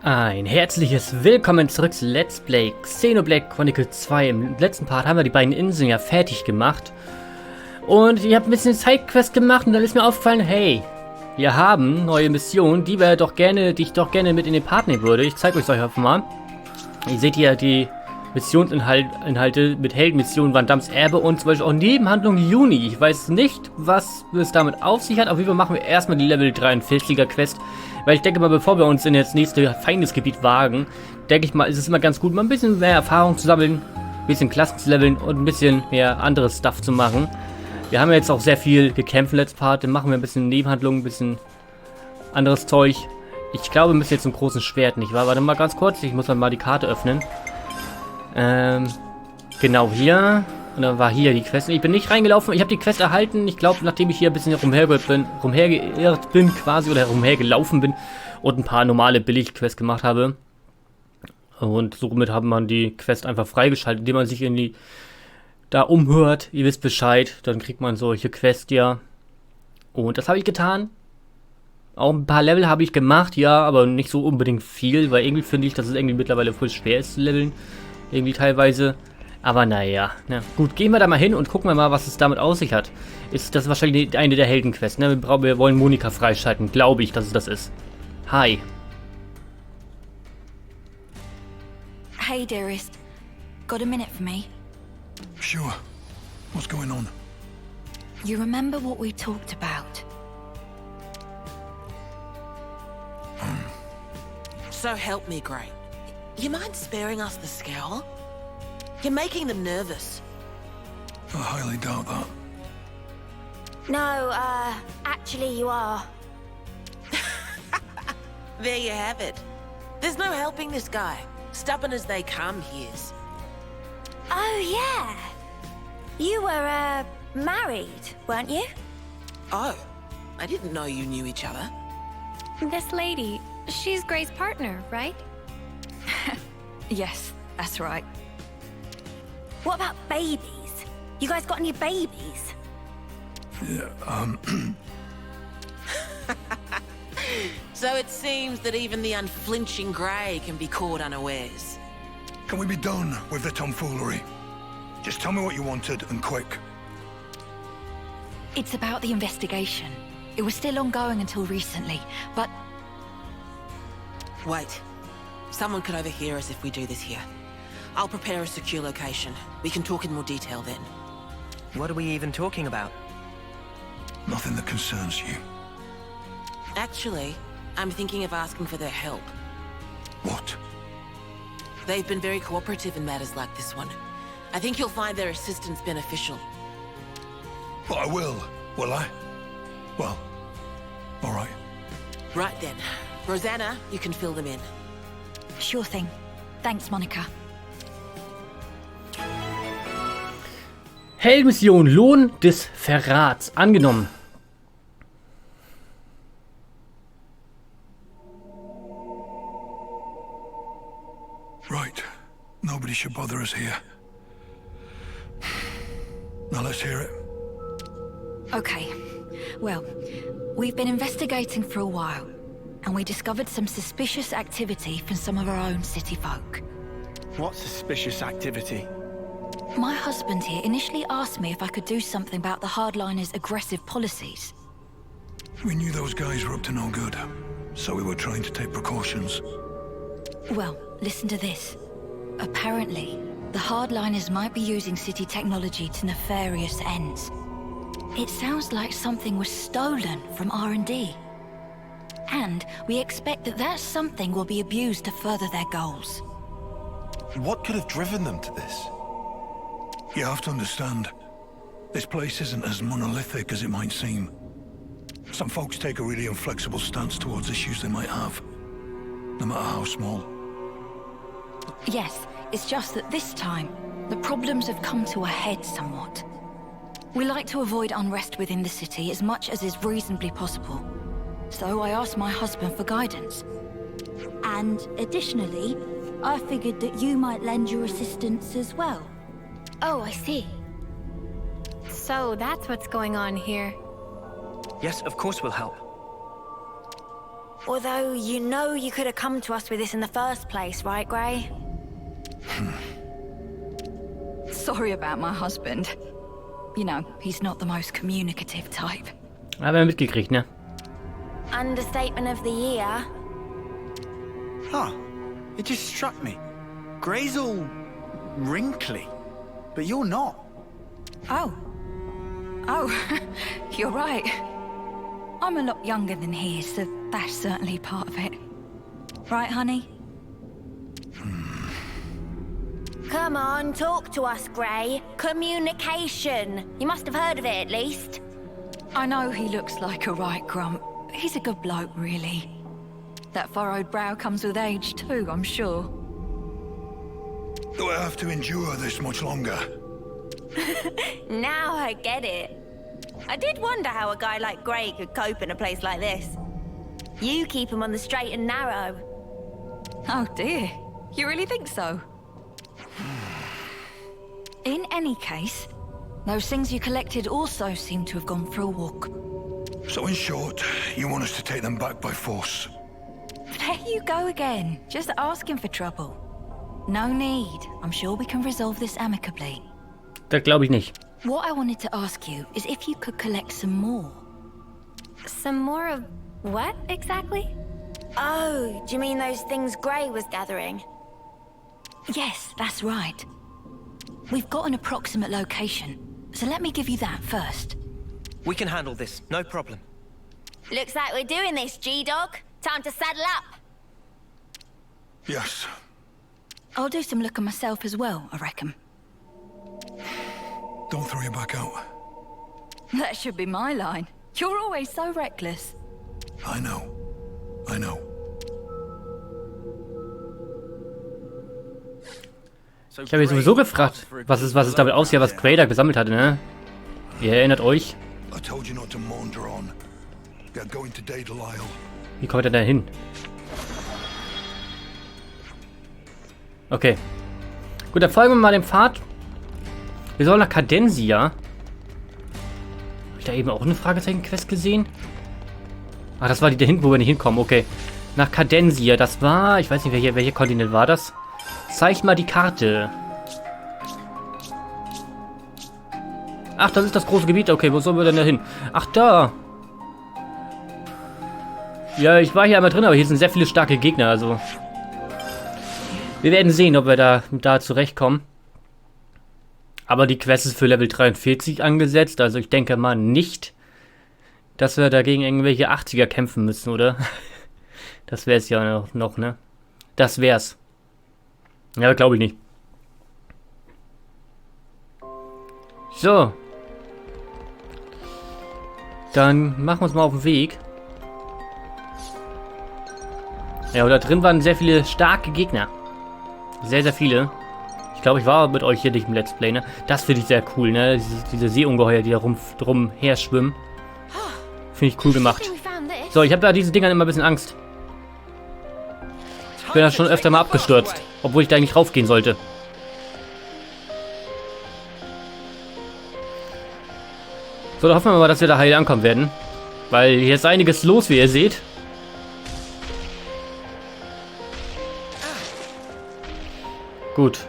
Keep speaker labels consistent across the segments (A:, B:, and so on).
A: Ein herzliches Willkommen zurück zu Let's Play Xenoblade Chronicles 2. Im letzten Part haben wir die beiden Inseln ja fertig gemacht. Und ich habe ein bisschen Sidequest gemacht und dann ist mir aufgefallen, hey, wir haben neue Missionen, die ich doch gerne mit in den Part nehmen würde. Ich zeige euch das einfach mal. Ihr seht hier die Missionsinhalte mit Heldenmissionen Van Dams Erbe und zum Beispiel auch Nebenhandlung Juni. Ich weiß nicht, was es damit auf sich hat. Auf jeden Fall machen wir erstmal die Level 43er Quest. Weil ich denke mal, bevor wir uns in das nächste Feindesgebiet wagen, denke ich mal, ist es immer ganz gut, mal ein bisschen mehr Erfahrung zu sammeln, ein bisschen Klassen zu leveln und ein bisschen mehr anderes Stuff zu machen. Wir haben ja jetzt auch sehr viel gekämpft im letzten Part, dann machen wir ein bisschen Nebenhandlungen, ein bisschen anderes Zeug. Ich glaube, wir müssen jetzt zum großen Schwert, nicht wahr? Warte mal ganz kurz, ich muss mal die Karte öffnen. Genau hier. Und dann war hier die Quest. Ich bin nicht reingelaufen, ich habe die Quest erhalten. Ich glaube, nachdem ich hier ein bisschen rumhergeirrt bin quasi, oder rumhergelaufen bin und ein paar normale Billig-Quests gemacht habe. Und somit hat man die Quest einfach freigeschaltet, indem man sich irgendwie da umhört. Ihr wisst Bescheid, dann kriegt man solche Quests ja. Und das habe ich getan. Auch ein paar Level habe ich gemacht, ja, aber nicht so unbedingt viel, weil irgendwie finde ich, dass es irgendwie mittlerweile voll schwer ist zu leveln. Irgendwie teilweise. Aber naja, na gut, gehen wir da mal hin und gucken wir mal, was es damit auf sich hat. Ist das wahrscheinlich eine der Heldenquests, ne? Wir wollen Monika freischalten, glaube ich, dass es das ist. Hi.
B: Hey, dearest. Got a minute for me?
C: Sure. What's going on?
B: You remember what we talked about?
D: So help me, Grey. You mind sparing us the scowl? You're making them nervous.
C: I highly doubt that.
B: No, actually you are.
D: There you have it. There's no helping this guy. Stubborn as they come, he is.
B: Oh, yeah. You were, married, weren't you?
D: Oh, I didn't know you knew each other.
E: This lady, she's Gray's partner, right?
B: Yes, that's right. What about babies? You guys got any babies?
C: Yeah,
D: So it seems that even the unflinching Grey can be caught unawares.
C: Can we be done with the tomfoolery? Just tell me what you wanted, and quick.
B: It's about the investigation. It was still ongoing until recently, but...
D: Wait. Someone could overhear us if we do this here. I'll prepare a secure location. We can talk in more detail then.
F: What are we even talking about?
C: Nothing that concerns you.
D: Actually, I'm thinking of asking for their help.
C: What?
D: They've been very cooperative in matters like this one. I think you'll find their assistance beneficial.
C: But I will I? Well, all right.
D: Right then. Rosanna, you can fill them in.
B: Sure thing. Thanks, Monica.
A: Heldenmission Lohn des Verrats angenommen.
C: Right. Nobody should bother us here. Now let's hear it.
B: Okay. Well, we've been investigating for a while, and we discovered some suspicious activity from some of our own city folk.
F: What suspicious activity?
B: My husband here initially asked me if I could do something about the hardliners' aggressive policies.
C: We knew those guys were up to no good, so we were trying to take precautions.
B: Well, listen to this. Apparently, the hardliners might be using city technology to nefarious ends. It sounds like something was stolen from R&D. And we expect that something will be abused to further their goals.
G: What could have driven them to this?
C: You have to understand, this place isn't as monolithic as it might seem. Some folks take a really inflexible stance towards issues they might have, no matter how small.
B: Yes, it's just that this time, the problems have come to a head somewhat. We like to avoid unrest within the city as much as is reasonably possible. So I asked my husband for guidance. And additionally, I figured that you might lend your assistance as well.
E: Oh, I see. So that's what's going on here.
F: Yes, of course we'll help.
B: Although you know you could have come to us with this in the first place, right, Grey? Sorry about my husband. You know, he's not the most communicative type.
A: Haben wir mitgekriegt, ne?
B: Understatement of the year.
F: Huh. It just struck me. Grey's all wrinkly, but you're not.
B: Oh. Oh, you're right. I'm a lot younger than he is, so that's certainly part of it. Right, honey? Come on, talk to us, Grey. Communication. You must have heard of it, at least. I know he looks like a right grump, but he's a good bloke, really. That furrowed brow comes with age, too, I'm sure.
C: Do I have to endure this much longer?
B: Now I get it. I did wonder how a guy like Grey could cope in a place like this. You keep him on the straight and narrow. Oh dear, you really think so? In any case, those things you collected also seem to have gone for a walk.
C: So in short, you want us to take them back by force?
B: There you go again, just asking for trouble. No need. I'm sure we can resolve this amicably.
A: Das glaube ich nicht.
B: What I wanted to ask you is if you could collect some more. Some more of what, exactly? Oh, do you mean those things Grey was gathering? Yes, that's right. We've got an approximate location, so let me give you that first.
F: We can handle this, no problem.
B: Looks like we're doing this, G-Dog. Time to saddle up.
C: Yes.
B: I'll do some looking myself as well, I reckon.
C: Don't throw your back out.
B: That should be my line. You're always so reckless.
C: I know. I know.
A: Ich habe mich sowieso gefragt, was es damit aussieht, was Grey da gesammelt hatte, ne? Ihr erinnert euch?
C: I told you not to maunder on. We are going to Daedalil.
A: Wie kommt er da hin? Okay. Gut, dann folgen wir mal dem Pfad. Wir sollen nach Cadensia. Habe ich da eben auch eine Fragezeichen-Quest gesehen? Ach, das war die da hinten, wo wir nicht hinkommen. Okay. Nach Cadensia. Das war... Ich weiß nicht, welcher Kontinent war das? Zeig mal die Karte. Ach, das ist das große Gebiet. Okay, wo sollen wir denn da hin? Ach, da. Ja, ich war hier einmal drin, aber hier sind sehr viele starke Gegner, also... Wir werden sehen, ob wir da zurechtkommen. Aber die Quest ist für Level 43 angesetzt, also ich denke mal nicht, dass wir dagegen irgendwelche 80er kämpfen müssen, oder? Das wäre es ja noch, ne? Das wär's. Ja, glaube ich nicht. So. Dann machen wir uns mal auf den Weg. Ja, da drin waren sehr viele starke Gegner. Sehr, sehr viele. Ich glaube, ich war mit euch hier nicht im Let's Play, ne? Das finde ich sehr cool, ne? Diese Seeungeheuer, die da drum her schwimmen. Finde ich cool gemacht. So, ich habe da diesen Dingern immer ein bisschen Angst. Ich bin da schon öfter mal abgestürzt. Obwohl ich da eigentlich raufgehen sollte. So, da hoffen wir mal, dass wir da heil ankommen werden. Weil hier ist einiges los, wie ihr seht. Gut.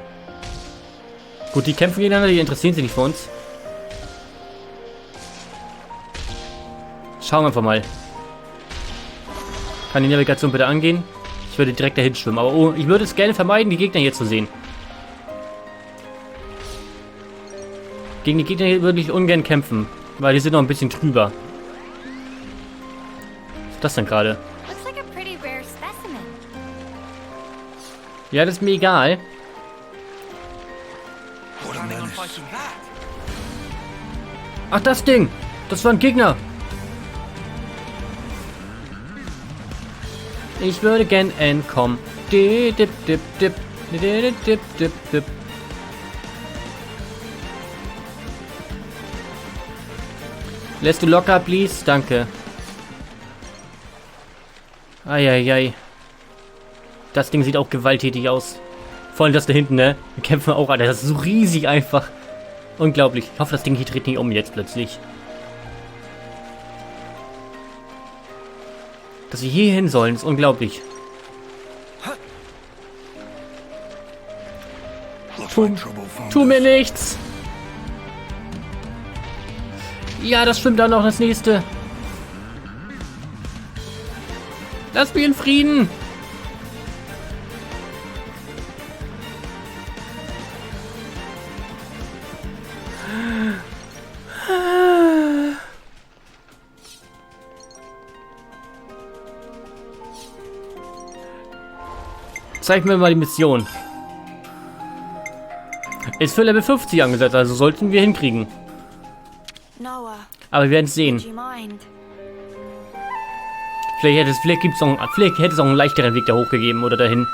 A: Gut, die kämpfen gegeneinander, die interessieren sich nicht für uns. Schauen wir einfach mal. Kann die Navigation bitte angehen? Ich würde direkt dahin schwimmen, aber oh, ich würde es gerne vermeiden, die Gegner hier zu sehen. Gegen die Gegner hier würde ich ungern kämpfen, weil die sind noch ein bisschen trüber. Was ist das denn gerade? Ja, das ist mir egal. Ach, das Ding! Das war ein Gegner! Ich würde gern entkommen. Dip, dip, dip, dip, dip, dip, dip, dip. Lässt du locker, please? Danke. Eieiei. Das Ding sieht auch gewalttätig aus. Vor allem das da hinten, ne? Wir kämpfen auch, Alter. Das ist so riesig einfach. Unglaublich. Ich hoffe, das Ding hier dreht nicht um jetzt plötzlich. Dass wir hier hin sollen, ist unglaublich. Tu mir nichts! Ja, das schwimmt dann noch das nächste. Lass mich in Frieden! Zeig mir mal die Mission. Ist für Level 50 angesetzt, also sollten wir hinkriegen. Aber wir werden es sehen. Vielleicht hätte es auch einen leichteren Weg da hochgegeben oder dahin.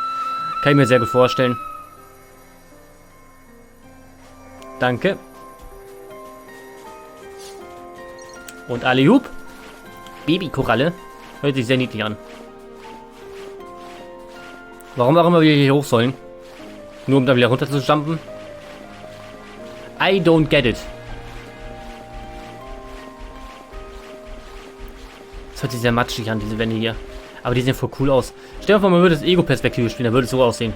A: Kann ich mir sehr gut vorstellen. Danke. Und Allihub. Babykoralle. Hört sich sehr niedlich an. Warum auch immer wir hier hoch sollen. Nur um da wieder runter zu jumpen. I don't get it. Das hört sich sehr matschig an, diese Wände hier. Aber die sehen voll cool aus. Stell dir vor, man würde das Ego-Perspektive spielen, dann würde es so aussehen.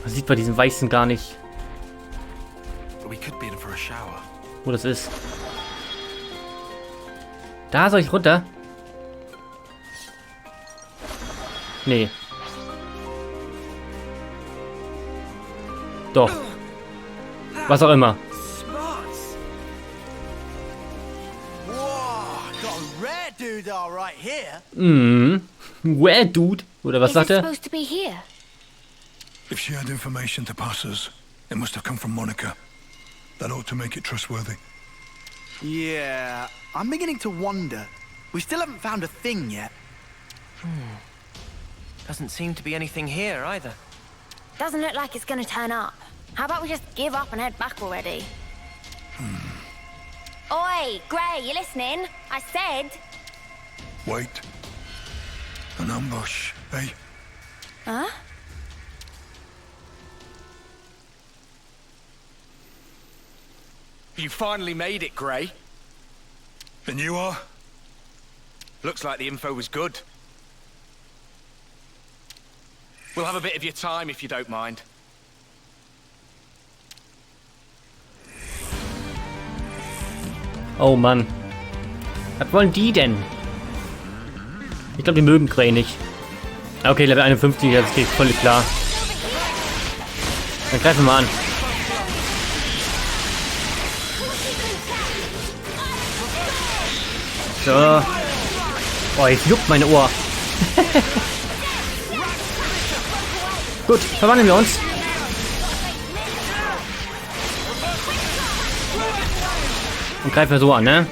A: Man sieht bei diesem Weißen gar nicht, wo das ist. Da soll ich runter? Nee. Doch. Was auch immer. Where, dude? Oder was sagt er?
C: If she had information to pass us, it must have come from Monica. That ought to make it trustworthy.
F: Yeah, I'm beginning to wonder. We still haven't found a thing yet.
H: Doesn't seem to be anything here either.
E: Doesn't look like it's gonna turn up. How about we just give up and head back already? Oi, Grey, you listening? I said...
C: Wait. An ambush, eh?
E: Huh?
H: You finally made it, Grey.
C: And you are?
H: Looks like the info was good. We'll have a bit of your time if you don't mind.
A: Oh Mann. Was wollen die denn? Ich glaube, die mögen Grey nicht. Okay, Level 51, das geht völlig klar. Dann greifen wir mal an. So. Oh, jetzt juckt meine Ohr. Gut, verwandeln wir uns. Und greifen wir so an, ne?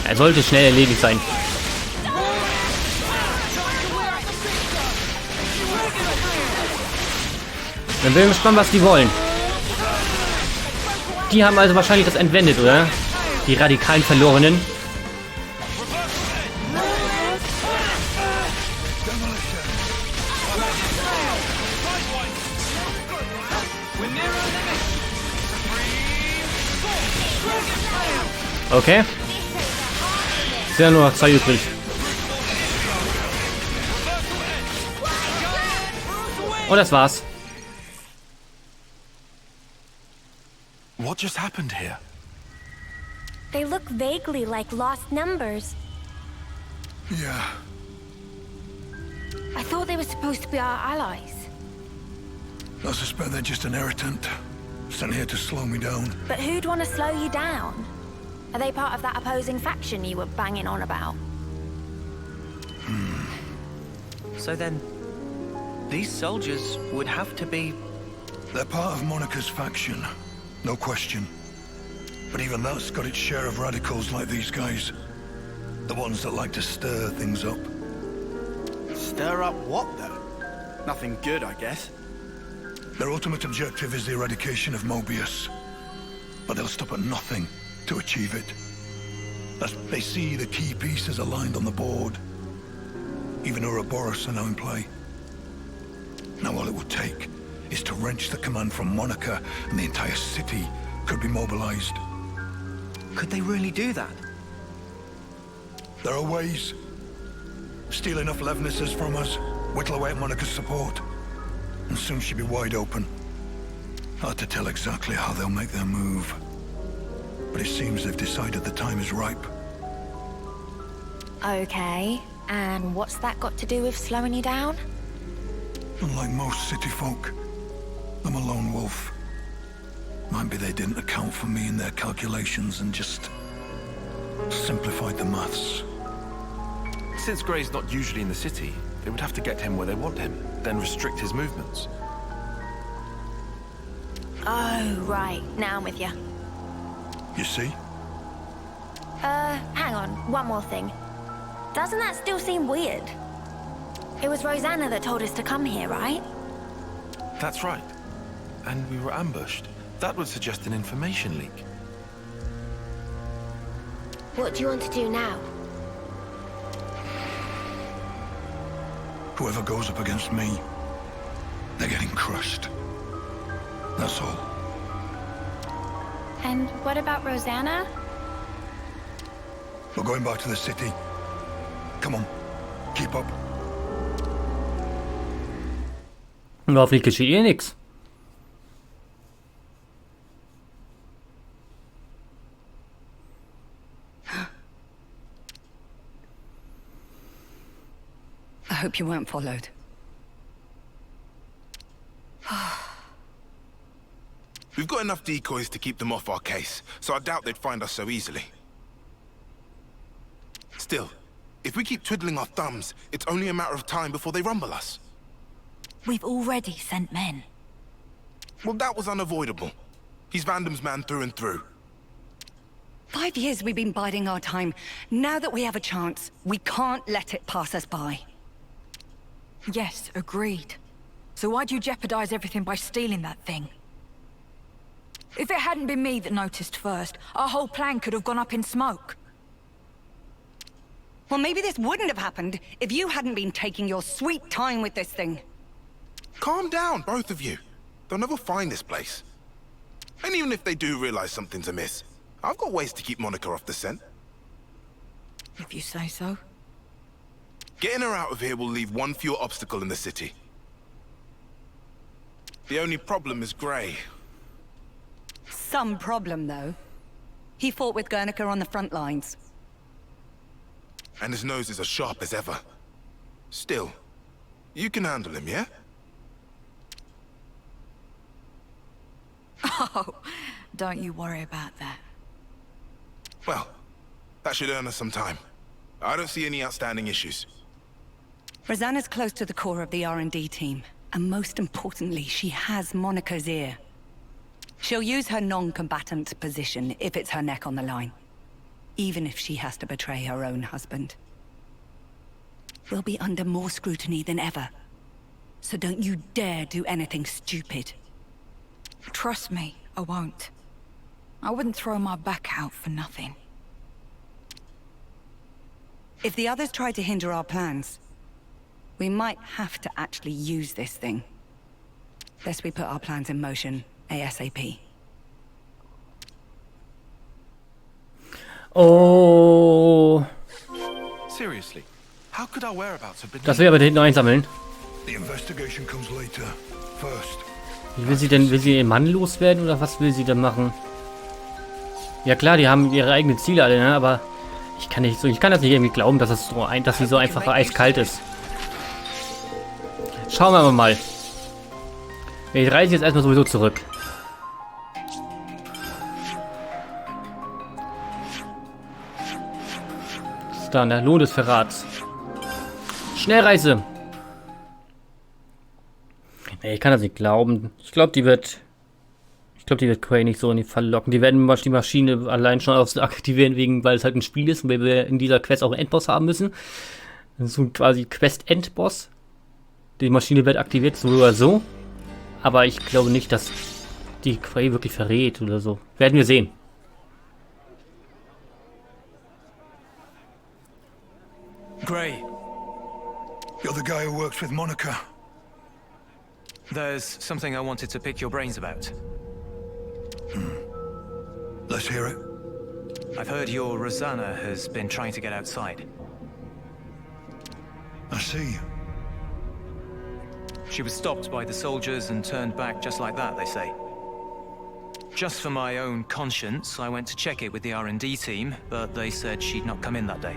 A: Er sollte schnell erledigt sein. Dann bin ich gespannt, was die wollen. Die haben also wahrscheinlich das entwendet, oder? Die radikalen Verlorenen. Okay. Es sind ja nur noch 2 übrig. Und das war's.
G: What just happened here?
E: They look vaguely like lost numbers.
C: Yeah.
B: I thought they were supposed to be our allies.
C: I suspect they're just an irritant. Sent here to slow me down.
E: But who'd want to slow you down? Are they part of that opposing faction you were banging on about?
H: So then, these soldiers would have to be...
C: They're part of Monica's faction. No question. But even that's got its share of radicals like these guys. The ones that like to stir things up.
F: Stir up what, though? Nothing good, I guess.
C: Their ultimate objective is the eradication of Mobius. But they'll stop at nothing to achieve it. As they see the key pieces aligned on the board. Even Ouroboros are now in play. Now all it would take is to wrench the command from Monica and the entire city could be mobilized.
F: Could they really do that?
C: There are ways. Steal enough Levnesses from us, whittle away at Monica's support, and soon she'll be wide open. Hard to tell exactly how they'll make their move, but it seems they've decided the time is ripe.
E: Okay, and what's that got to do with slowing you down?
C: Unlike most city folk, I'm a lone wolf. Might be they didn't account for me in their calculations and just simplified the maths.
G: Since Grey's not usually in the city, they would have to get him where they want him, then restrict his movements.
E: Oh, right. Now I'm with you.
C: You see?
E: Hang on. One more thing. Doesn't that still seem weird? It was Rosanna that told us to come here, right?
G: That's right. And we were ambushed. That would suggest an information leak.
I: What do you want to do now?
C: Whoever goes up against me, they're getting crushed. That's all.
E: And what about Rosanna?
C: We're going back to the city. Come on, keep up.
A: Hoffentlich geschieht ihr nichts.
J: I hope you weren't followed.
K: We've got enough decoys to keep them off our case, so I doubt they'd find us so easily. Still, if we keep twiddling our thumbs, it's only a matter of time before they rumble us.
B: We've already sent men.
K: Well, that was unavoidable. He's Vandam's man through and through.
J: 5 years we've been biding our time. Now that we have a chance, we can't let it pass us by.
B: Yes, agreed. So why'd you jeopardize everything by stealing that thing? If it hadn't been me that noticed first, our whole plan could have gone up in smoke.
J: Well, maybe this wouldn't have happened if you hadn't been taking your sweet time with this thing.
K: Calm down, both of you. They'll never find this place. And even if they do realize something's amiss, I've got ways to keep Monica off the scent.
B: If you say so.
K: Getting her out of here will leave one fewer obstacle in the city. The only problem is Grey.
J: Some problem, though. He fought with Guernica on the front lines.
K: And his nose is as sharp as ever. Still, you can handle him, yeah?
B: Oh, don't you worry about that.
K: Well, that should earn us some time. I don't see any outstanding issues.
J: Rosanna's close to the core of the R&D team. And most importantly, she has Monica's ear. She'll use her non-combatant position if it's her neck on the line. Even if she has to betray her own husband. We'll be under more scrutiny than ever. So don't you dare do anything stupid.
B: Trust me, I won't. I wouldn't throw my back out for nothing.
J: If the others try to hinder our plans, we might have to actually use this thing. Lest we put our plans in motion ASAP.
A: Oh.
G: Seriously, how could our whereabouts have been?
A: Das will ich aber hinten einsammeln.
C: The investigation comes later. First.
A: Wie will sie denn, will sie ihren Mann loswerden oder was will sie denn machen? Ja klar, die haben ihre eigenen Ziele alle, ne? Aber ich kann das nicht irgendwie glauben, dass es so dass sie so einfach eiskalt ist. Schauen wir aber mal. Wir reisen jetzt erstmal sowieso zurück. Das ist da, der Lohn des Verrats. Schnellreise. Nee, ich kann das nicht glauben. Ich glaube, die wird Quay nicht so in die Falle locken. Die werden die Maschine allein schon aktivieren, weil es halt ein Spiel ist und weil wir in dieser Quest auch einen Endboss haben müssen. Das ist so quasi Quest-Endboss. Die Maschine wird aktiviert, so oder so. Aber ich glaube nicht, dass die Quay wirklich verrät oder so. Werden wir sehen.
C: Grey. You're the guy who works with Monica.
H: There's something I wanted to pick your brains about.
C: Let's hear it.
H: I've heard your Rosanna has been trying to get outside.
C: I see.
H: She was stopped by the soldiers and turned back just like that, they say. Just for my own conscience, I went to check it with the R&D team, but they said she'd not come in that day.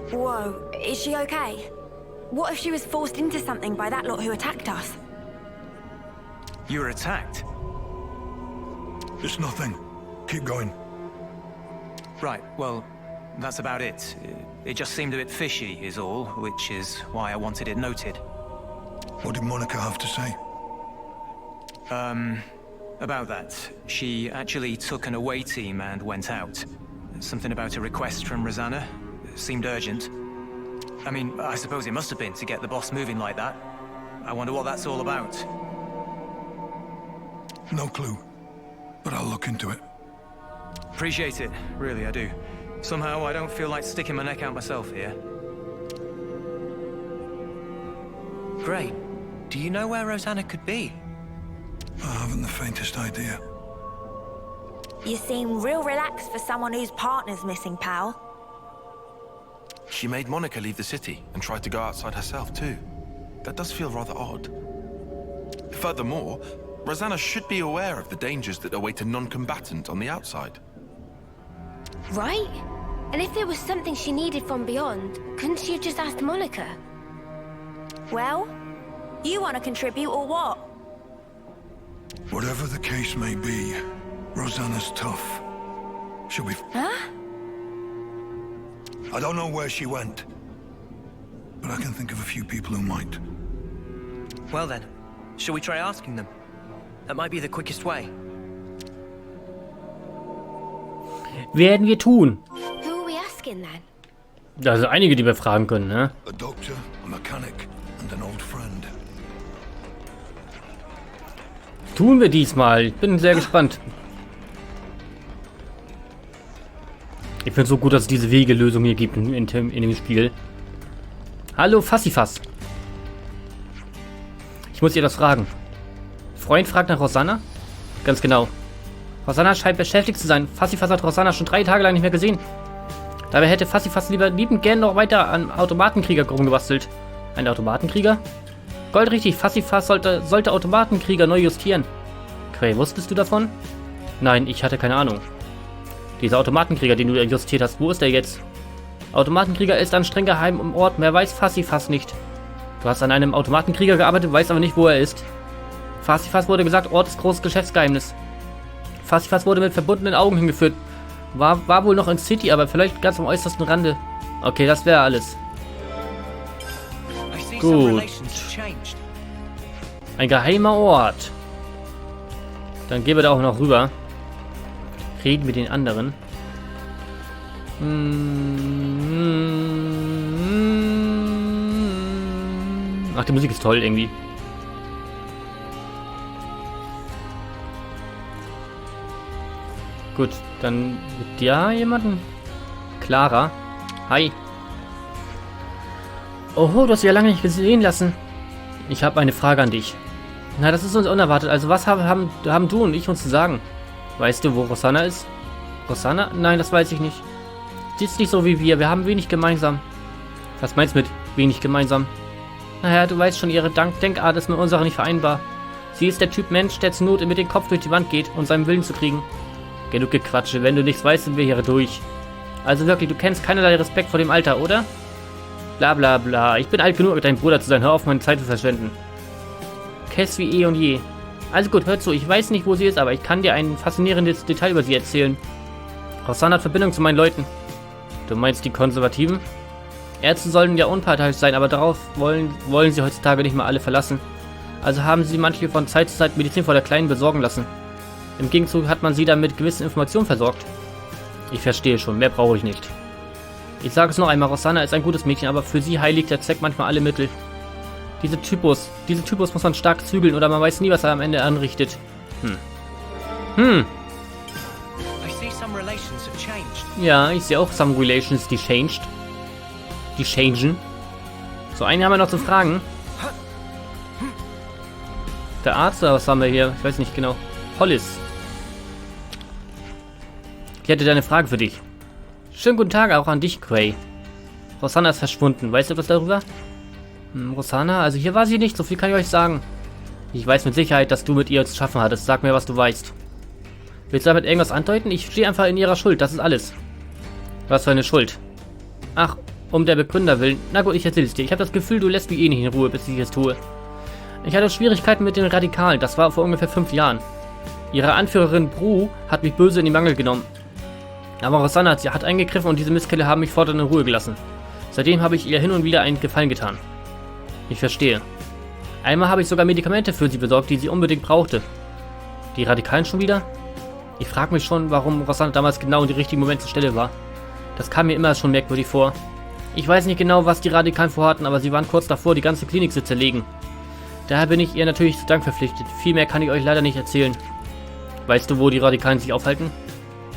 E: Whoa, is she okay? What if she was forced into something by that lot who attacked us?
H: You were attacked?
C: It's nothing. Keep going.
H: Right, well, that's about it. It just seemed a bit fishy, is all, which is why I wanted it noted.
C: What did Monica have to say?
H: About that. She actually took an away team and went out. Something about a request from Rosanna. Seemed urgent. I mean, I suppose it must have been to get the boss moving like that. I wonder what that's all about.
C: No clue, but I'll look into it.
H: Appreciate it, really I do. Somehow I don't feel like sticking my neck out myself here. Great. Do you know where Rosanna could be?
C: I haven't the faintest idea.
E: You seem real relaxed for someone whose partner's missing, pal.
G: She made Monica leave the city and tried to go outside herself too. That does feel rather odd. Furthermore, Rosanna should be aware of the dangers that await a non-combatant on the outside.
I: Right? And if there was something she needed from beyond, couldn't she have just asked Monica?
E: Well, you want to contribute or what?
C: Whatever the case may be, Rosanna's tough. She'll be...
E: Huh?
C: I don't know where she went, but I can think of a few people who might.
H: Well then, shall we try asking them? That might be the quickest way.
A: Werden wir tun.
I: Who are we asking then?
A: Also einige, die wir fragen können, ne?
C: A doctor, a mechanic, and an old friend.
A: Tun wir diesmal. Ich bin sehr gespannt. Ich finde es so gut, dass es diese Wegelösung hier gibt in dem Spiel. Hallo Fassifass. Ich muss ihr das fragen. Freund fragt nach Rosanna? Ganz genau. Rosanna scheint beschäftigt zu sein. Fassifass hat Rosanna schon 3 Tage lang nicht mehr gesehen. Dabei hätte Fassifass liebend gern noch weiter an Automatenkrieger rumgebastelt. Ein Automatenkrieger? Goldrichtig, Fassifass sollte Automatenkrieger neu justieren. Quay, wusstest du davon? Nein, ich hatte keine Ahnung. Dieser Automatenkrieger, den du justiert hast, wo ist er jetzt? Automatenkrieger ist an streng geheim im Ort, mehr weiß Fassifass nicht. Du hast an einem Automatenkrieger gearbeitet, weißt aber nicht, wo er ist. Fassifass wurde gesagt, Ort ist großes Geschäftsgeheimnis. Fassifass wurde mit verbundenen Augen hingeführt. War wohl noch in City, aber vielleicht ganz am äußersten Rande. Okay, das wäre alles. Gut. Ein geheimer Ort. Dann gehen wir da auch noch rüber. Reden mit den anderen. Ach, die Musik ist toll irgendwie. Gut, dann mit ja jemanden. Clara. Hi. Oho, du hast sie ja lange nicht gesehen lassen. Ich habe eine Frage an dich. Na, das ist uns unerwartet. Also was haben du und ich uns zu sagen? Weißt du, wo Rosanna ist? Rosanna? Nein, das weiß ich nicht. Sie ist nicht so wie wir. Wir haben wenig gemeinsam. Was meinst du mit wenig gemeinsam? Naja, du weißt schon, ihre Denkart ist mit unserer nicht vereinbar. Sie ist der Typ Mensch, der zur Not mit dem Kopf durch die Wand geht, um seinen Willen zu kriegen. Genug Gequatsche. Wenn du nichts weißt, sind wir hier durch. Also wirklich, du kennst keinerlei Respekt vor dem Alter, oder? Bla bla bla. Ich bin alt genug, dein Bruder zu sein. Hör auf, meine Zeit zu verschwenden. Kess wie eh und je. Also gut, hör zu. Ich weiß nicht, wo sie ist, aber ich kann dir ein faszinierendes Detail über sie erzählen. Rosanna hat Verbindung zu meinen Leuten. Du meinst die Konservativen? Ärzte sollen ja unparteiisch sein, aber darauf wollen sie heutzutage nicht mehr alle verlassen. Also haben sie manche von Zeit zu Zeit Medizin vor der Kleinen besorgen lassen. Im Gegenzug hat man sie dann mit gewissen Informationen versorgt. Ich verstehe schon, mehr brauche ich nicht. Ich sage es noch einmal, Rosanna ist ein gutes Mädchen, aber für sie heiligt der Zweck manchmal alle Mittel. Diesen Typus muss man stark zügeln oder man weiß nie, was er am Ende anrichtet. Ja, ich sehe auch some relations, die changed. Die changen. So, einen haben wir noch zu fragen. Der Arzt oder was haben wir hier? Ich weiß nicht genau. Hollis. Ich hätte da eine Frage für dich. Schönen guten Tag auch an dich, Quay. Rosanna ist verschwunden. Weißt du was darüber? Rosanna? Also hier war sie nicht. So viel kann ich euch sagen. Ich weiß mit Sicherheit, dass du mit ihr zu schaffen hattest. Sag mir, was du weißt. Willst du damit irgendwas andeuten? Ich stehe einfach in ihrer Schuld. Das ist alles. Was für eine Schuld? Ach, um der Begründer willen. Na gut, ich erzähle es dir. Ich habe das Gefühl, du lässt mich eh nicht in Ruhe, bis ich es tue. Ich hatte Schwierigkeiten mit den Radikalen. Das war vor ungefähr 5 Jahren. Ihre Anführerin Bru hat mich böse in die Mangel genommen. Aber Rosanna hat eingegriffen und diese Mistkerle haben mich fortan in Ruhe gelassen. Seitdem habe ich ihr hin und wieder einen Gefallen getan. Ich verstehe. Einmal habe ich sogar Medikamente für sie besorgt, die sie unbedingt brauchte. Die Radikalen schon wieder? Ich frage mich schon, warum Rosanna damals genau in die richtige Moment zur Stelle war. Das kam mir immer schon merkwürdig vor. Ich weiß nicht genau, was die Radikalen vorhatten, aber sie waren kurz davor, die ganze Klinik zu zerlegen. Daher bin ich ihr natürlich zu Dank verpflichtet. Viel mehr kann ich euch leider nicht erzählen. Weißt du, wo die Radikalen sich aufhalten?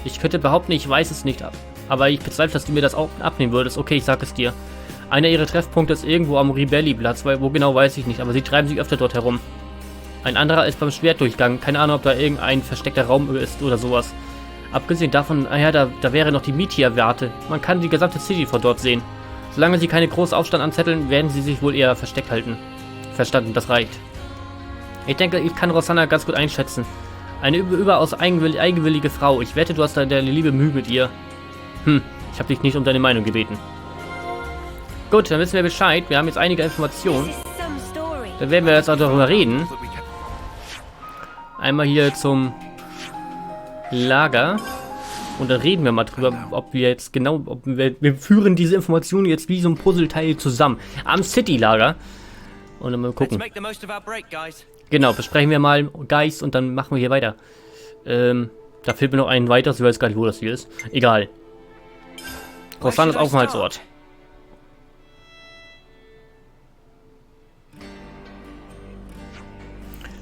A: Ich könnte behaupten, ich weiß es nicht, aber ich bezweifle, dass du mir das auch abnehmen würdest. Okay, ich sag es dir. Einer ihrer Treffpunkte ist irgendwo am Ribelli-Platz, wo genau weiß ich nicht, aber sie treiben sich öfter dort herum. Ein anderer ist beim Schwertdurchgang. Keine Ahnung, ob da irgendein versteckter Raum ist oder sowas. Abgesehen davon, da wäre noch die MICH-Warte. Man kann die gesamte City von dort sehen. Solange sie keine großen Aufstand anzetteln, werden sie sich wohl eher versteckt halten. Verstanden, das reicht. Ich denke, ich kann Rosanna ganz gut einschätzen. Eine überaus eigenwillige Frau. Ich wette, du hast deine liebe Mühe mit ihr. Ich habe dich nicht um deine Meinung gebeten. Gut, dann wissen wir Bescheid. Wir haben jetzt einige Informationen. Dann werden wir jetzt auch darüber reden. Einmal hier zum Lager. Und dann reden wir mal drüber, ob wir jetzt genau, wir führen diese Informationen jetzt wie so ein Puzzleteil zusammen. Am City-Lager. Und dann mal gucken. Genau, besprechen wir mal Geist und dann machen wir hier weiter. Da fehlt mir noch ein weiteres, ich weiß gar nicht, wo das hier ist. Egal. Rosannas Aufenthaltsort.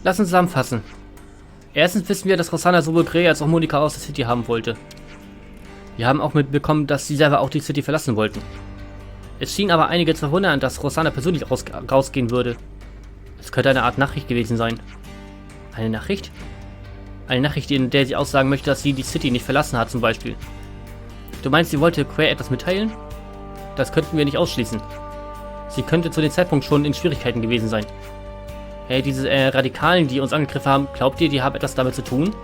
A: Lass uns zusammenfassen. Erstens wissen wir, dass Rosanna sowohl Grey als auch Monika aus der City haben wollte. Wir haben auch mitbekommen, dass sie selber auch die City verlassen wollten. Es schien aber einige zu verwundern, dass Rosanna persönlich rausgehen würde. Es könnte eine Art Nachricht gewesen sein. Eine Nachricht? Eine Nachricht, in der sie aussagen möchte, dass sie die City nicht verlassen hat, zum Beispiel. Du meinst, sie wollte Quay etwas mitteilen? Das könnten wir nicht ausschließen. Sie könnte zu dem Zeitpunkt schon in Schwierigkeiten gewesen sein. Hey, diese Radikalen, die uns angegriffen haben, glaubt ihr, die haben etwas damit zu tun?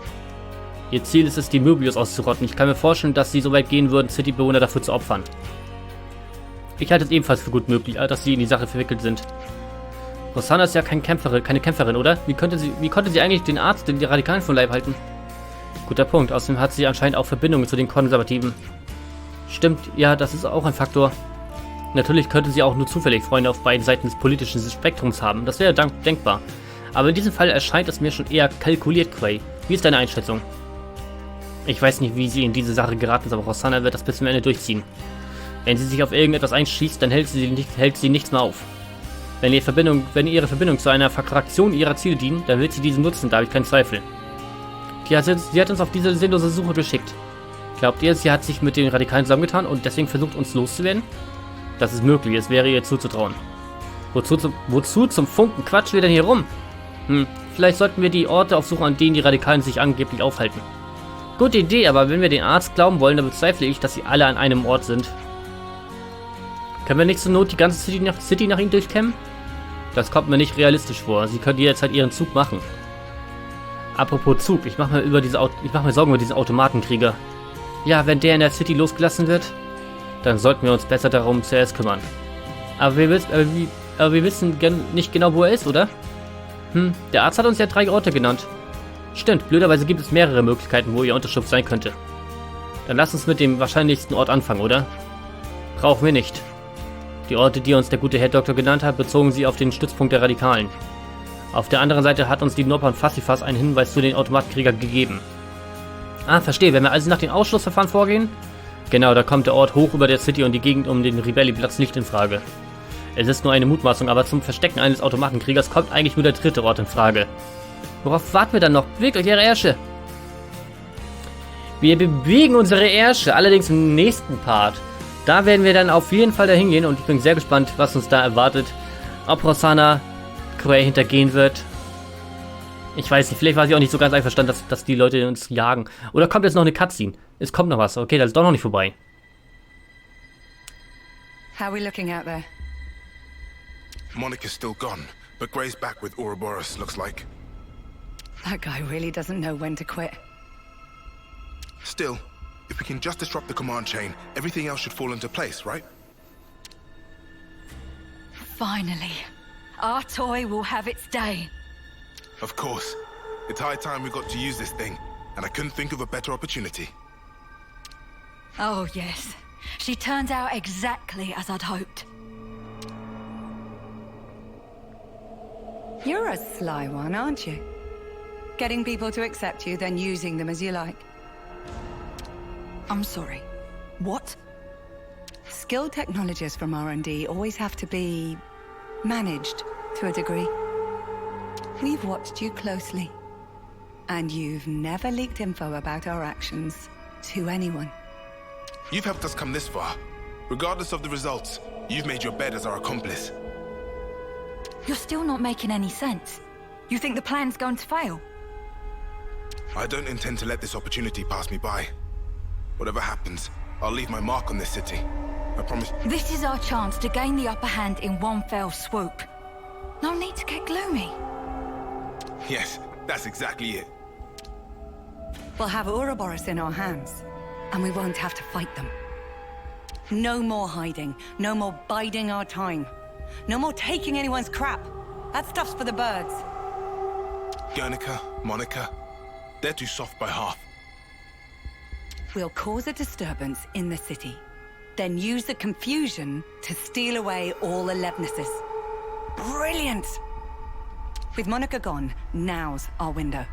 A: Ihr Ziel ist es, die Möbius auszurotten. Ich kann mir vorstellen, dass sie so weit gehen würden, Citybewohner dafür zu opfern. Ich halte es ebenfalls für gut möglich, dass sie in die Sache verwickelt sind. Rosanna ist ja keine Kämpferin, oder? Wie konnte sie eigentlich den Arzt, den die Radikalen vom Leib halten? Guter Punkt. Außerdem hat sie anscheinend auch Verbindungen zu den Konservativen. Stimmt, ja, das ist auch ein Faktor. Natürlich könnte sie auch nur zufällig Freunde auf beiden Seiten des politischen Spektrums haben. Das wäre denkbar. Aber in diesem Fall erscheint es mir schon eher kalkuliert, Quay. Wie ist deine Einschätzung? Ich weiß nicht, wie sie in diese Sache geraten ist, aber Rosanna wird das bis zum Ende durchziehen. Wenn sie sich auf irgendetwas einschießt, dann hält sie nichts mehr auf. Wenn ihre Verbindung zu einer Fraktion ihrer Ziele dient, dann wird sie diese nutzen, da habe ich keinen Zweifel. Sie hat uns auf diese sinnlose Suche geschickt. Glaubt ihr, sie hat sich mit den Radikalen zusammengetan und deswegen versucht, uns loszuwerden? Das ist möglich, es wäre ihr zuzutrauen. Wozu zum Funken quatschen wir denn hier rum? Vielleicht sollten wir die Orte aufsuchen, an denen die Radikalen sich angeblich aufhalten. Gute Idee, aber wenn wir den Arzt glauben wollen, dann bezweifle ich, dass sie alle an einem Ort sind. Können wir nicht zur Not die ganze City nach ihnen durchkämmen? Das kommt mir nicht realistisch vor. Sie können jederzeit ihren Zug machen. Apropos Zug, ich mache mir Sorgen über diesen Automatenkrieger. Ja, wenn der in der City losgelassen wird, dann sollten wir uns besser darum zuerst kümmern. Aber wir wissen nicht genau, wo er ist, oder? Der Arzt hat uns ja 3 Orte genannt. Stimmt, blöderweise gibt es mehrere Möglichkeiten, wo ihr Unterschlupf sein könnte. Dann lasst uns mit dem wahrscheinlichsten Ort anfangen, oder? Brauchen wir nicht. Die Orte, die uns der gute Herr Doktor genannt hat, bezogen sie auf den Stützpunkt der Radikalen. Auf der anderen Seite hat uns die Nopper und Fassifas einen Hinweis zu den Automatenkrieger gegeben. Ah, verstehe. Wenn wir also nach dem Ausschlussverfahren vorgehen? Genau, da kommt der Ort hoch über der City und die Gegend um den Ribelli-Platz nicht in Frage. Es ist nur eine Mutmaßung, aber zum Verstecken eines Automatenkriegers kommt eigentlich nur der 3. Ort in Frage. Worauf warten wir dann noch? Bewegt euch, ihre Ärsche! Wir bewegen unsere Ärsche, allerdings im nächsten Part. Da werden wir dann auf jeden Fall dahin gehen und ich bin sehr gespannt, was uns da erwartet. Ob Rosanna Quay hintergehen wird Ich weiß nicht, vielleicht war sie auch nicht so ganz einverstanden, dass die Leute uns jagen. Oder kommt jetzt noch eine Cutscene? Es kommt noch was. Okay, das ist doch noch nicht vorbei.
J: How are we looking out there?
K: Monica's still gone, but Gray's back with Ouroboros, looks like.
J: That guy really doesn't know when to quit.
K: Still, if we can just disrupt the command chain, everything else should fall into place, right?
B: Finally. Our toy will have its day.
K: Of course. It's high time we got to use this thing, and I couldn't think of a better opportunity.
B: Oh, yes. She turns out exactly as I'd hoped.
J: You're a sly one, aren't you? Getting people to accept you, then using them as you like.
B: I'm sorry. What?
J: Skilled technologists from R&D always have to be managed to a degree. We've watched you closely, and you've never leaked info about our actions to anyone.
K: You've helped us come this far. Regardless of the results, you've made your bed as our accomplice.
B: You're still not making any sense. You think the plan's going to fail?
K: I don't intend to let this opportunity pass me by. Whatever happens, I'll leave my mark on this city. I promise.
B: This is our chance to gain the upper hand in one fell swoop. No need to get gloomy.
K: Yes, that's exactly it.
J: We'll have Ouroboros in our hands, and we won't have to fight them. No more hiding, no more biding our time. No more taking anyone's crap. That stuff's for the birds.
K: Guernica, Monica, they're too soft by half.
J: We'll cause a disturbance in the city, then use the confusion to steal away all the Levnesses. Brilliant! With Monica gone, now's our window.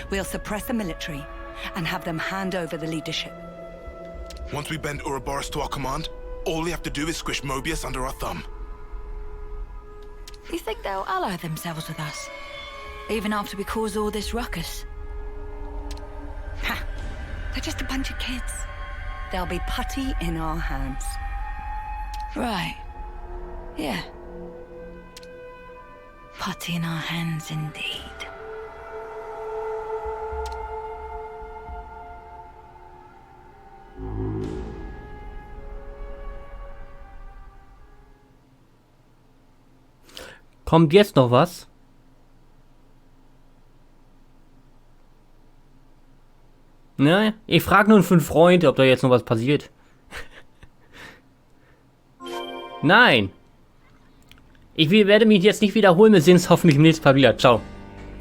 J: We'll suppress the military and have them hand over the leadership.
K: Once we bend Ouroboros to our command, all we have to do is squish Mobius under our thumb.
B: You think they'll ally themselves with us? Even after we cause all this ruckus?
J: Ha! They're just a bunch of kids. They'll be putty in our hands.
B: Right. Yeah. Putty in our hands indeed.
A: Kommt jetzt noch was? Ne? Ich frage nur für einen Freund, ob da jetzt noch was passiert. Nein! Ich werde mich jetzt nicht wiederholen. Wir sehen uns hoffentlich im nächsten Mal wieder. Ciao.